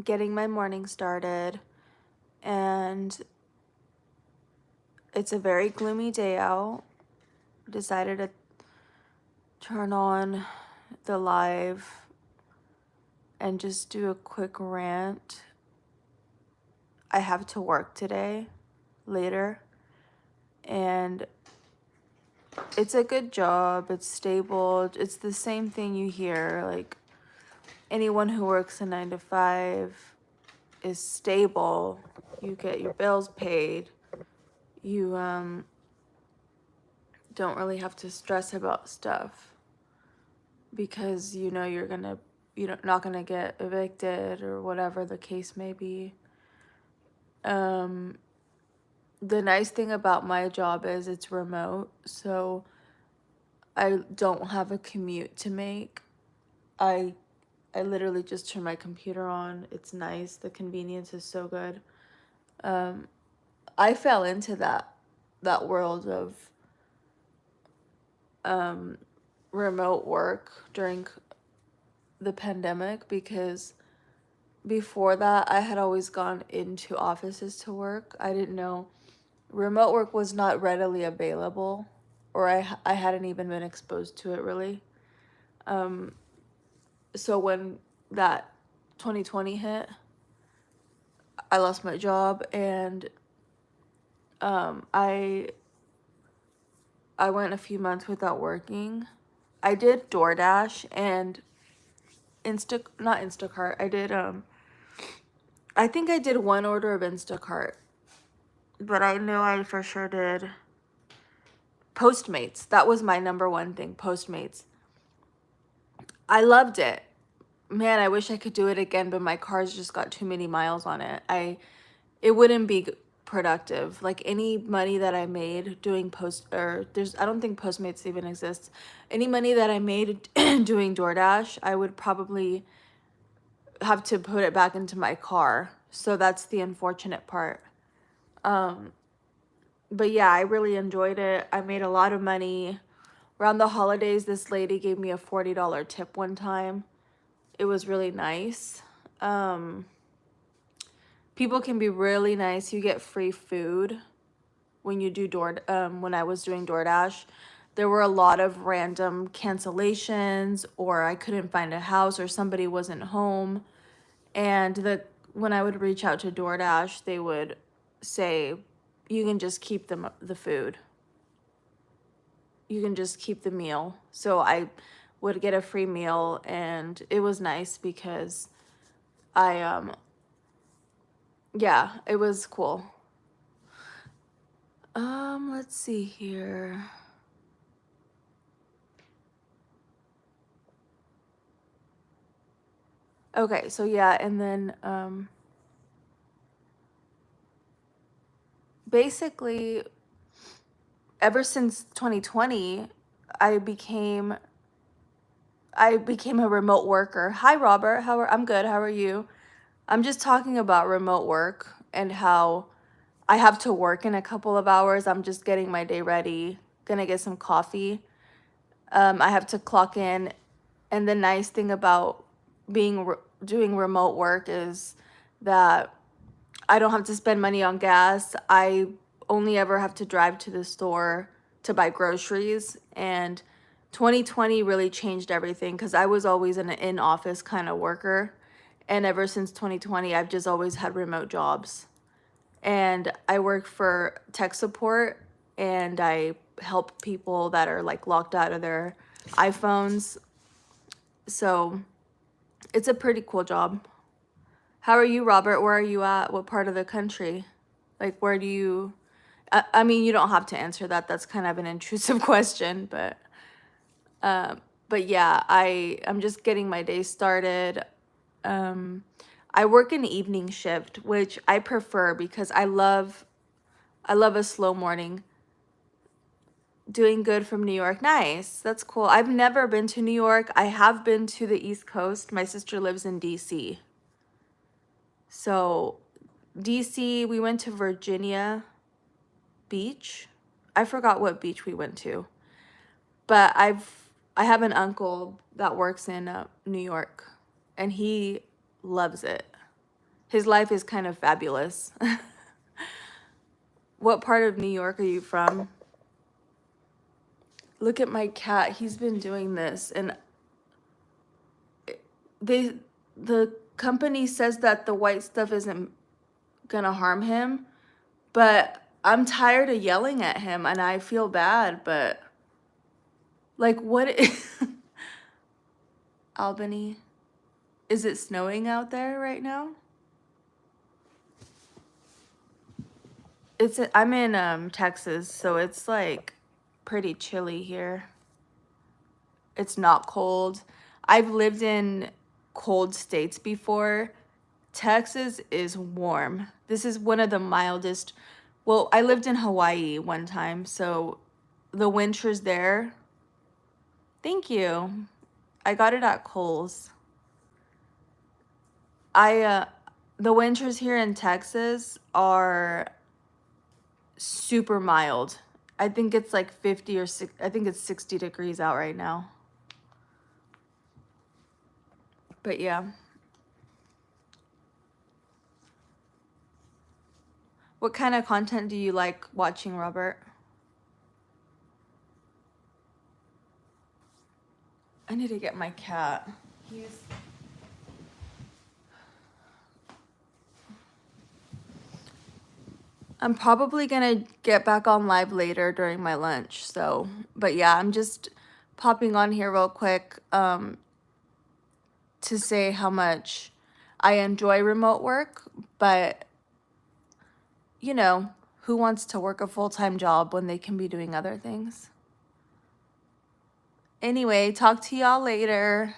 getting my morning started, and it's a very gloomy day out. Decided to turn on the live and just do a quick rant. I have to work today, later, and it's a good job. It's stable. It's the same thing you hear. Like, anyone who works a 9 to 5 is stable. You get your bills paid. You don't really have to stress about stuff because you know you're not gonna get evicted or whatever the case may be. The nice thing about my job is it's remote, so I don't have a commute to make. I literally just turn my computer on. It's nice. The convenience is so good. I fell into that world of remote work during the pandemic because before that I had always gone into offices to work. I didn't know remote work was not readily available, or I hadn't even been exposed to it really. So when that 2020 hit, I lost my job, and I went a few months without working. I did DoorDash and not Instacart. I think I did one order of Instacart, but I know I for sure did Postmates. That was my number one thing, Postmates. I loved it. Man, I wish I could do it again, but my car's just got too many miles on it. It wouldn't be productive. Like, any money that I made doing I don't think Postmates even exists. Any money that I made doing DoorDash, I would probably have to put it back into my car. So that's the unfortunate part. But yeah, I really enjoyed it. I made a lot of money. Around the holidays, this lady gave me a $40 tip one time. It was really nice. People can be really nice. You get free food when you do when I was doing DoorDash. There were a lot of random cancellations, or I couldn't find a house, or somebody wasn't home. And when I would reach out to DoorDash, they would say, you can just keep the food. You can just keep the meal. So I would get a free meal, and it was nice because yeah, it was cool. Let's see here. Okay, so yeah, and then basically ever since 2020, I became a remote worker. Hi Robert, I'm good. How are you? I'm just talking about remote work and how I have to work in a couple of hours. I'm just getting my day ready, gonna get some coffee. I have to clock in, and the nice thing about doing remote work is that I don't have to spend money on gas. I only ever have to drive to the store to buy groceries, and 2020 really changed everything because I was always an in-office kind of worker, and ever since 2020, I've just always had remote jobs. And I work for tech support, and I help people that are like locked out of their iPhones. So it's a pretty cool job. How are you, Robert? Where are you at? What part of the country? Like, where do you... I mean, you don't have to answer that. That's kind of an intrusive question, but yeah, I'm just getting my day started. I work an evening shift, which I prefer because I love a slow morning. Doing good from New York. Nice. That's cool. I've never been to New York. I have been to the East Coast. My sister lives in DC. So DC, we went to Virginia Beach. I forgot what beach we went to. But I have an uncle that works in New York, and he loves it. His life is kind of fabulous. What part of New York are you from? Look at my cat. He's been doing this, and the company says that the white stuff isn't gonna harm him, but I'm tired of yelling at him, and I feel bad, but like what Albany, is it snowing out there right now? I'm in Texas, so it's like pretty chilly here. It's not cold. I've lived in cold states before. Texas is warm. This is one of the mildest. Well, I lived in Hawaii one time, so the winters there. Thank you. I got it at Kohl's. The winters here in Texas are super mild. I think it's like 50 or 60, I think it's 60 degrees out right now. But yeah. What kind of content do you like watching, Robert? I need to get my cat. I'm probably gonna get back on live later during my lunch, so, but yeah, I'm just popping on here real quick to say how much I enjoy remote work, but you know, who wants to work a full-time job when they can be doing other things? Anyway, talk to y'all later.